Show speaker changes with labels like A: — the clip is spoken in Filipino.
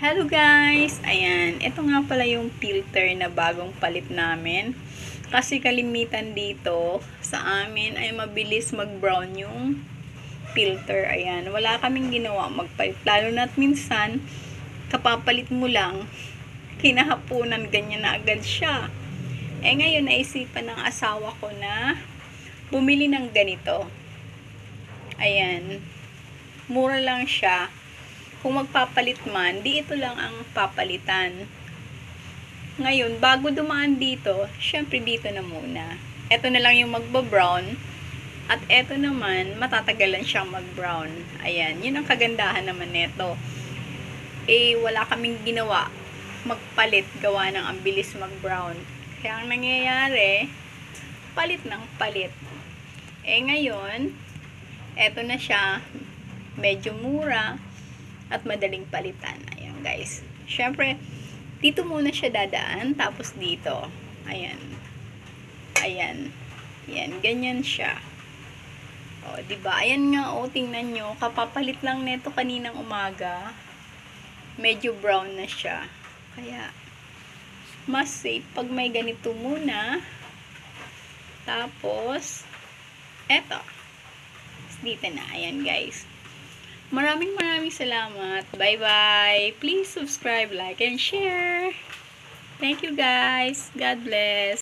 A: Hello guys! Ayan, ito nga pala yung filter na bagong palit namin. Kasi kalimitan dito sa amin ay mabilis mag-brown yung filter. Ayan, wala kaming ginawa magpalit. Lalo na't minsan, kapapalit mo lang, kinahapunan ganyan na agad siya. Eh ngayon, naisipan ng asawa ko na bumili ng ganito. Ayan, mura lang siya. Kung magpapalit man, di ito lang ang papalitan. Ngayon, bago dumaan dito, syempre dito na muna. Ito na lang yung magba-brown. At ito naman, matatagalan siyang mag-brown. Ayan, yun ang kagandahan naman nito. Eh, wala kaming ginawa. Magpalit, gawa ng ang bilis mag-brown. Kaya ang nangyayari, palit ng palit. Eh, ngayon, eto na siya. Medyo mura. At madaling palitan. Ayan guys. Syempre, dito muna siya dadaan. Tapos dito. Ayan. Ayan. Ayan. Ganyan siya. O, diba? Ayan nga o. Tingnan nyo. Kapapalit lang neto kaninang umaga. Medyo brown na siya. Kaya, mas safe pag may ganito muna. Tapos, eto. Dito na. Ayan guys. Maraming salamat. Bye-bye. Please subscribe, like, and share. Thank you guys. God bless.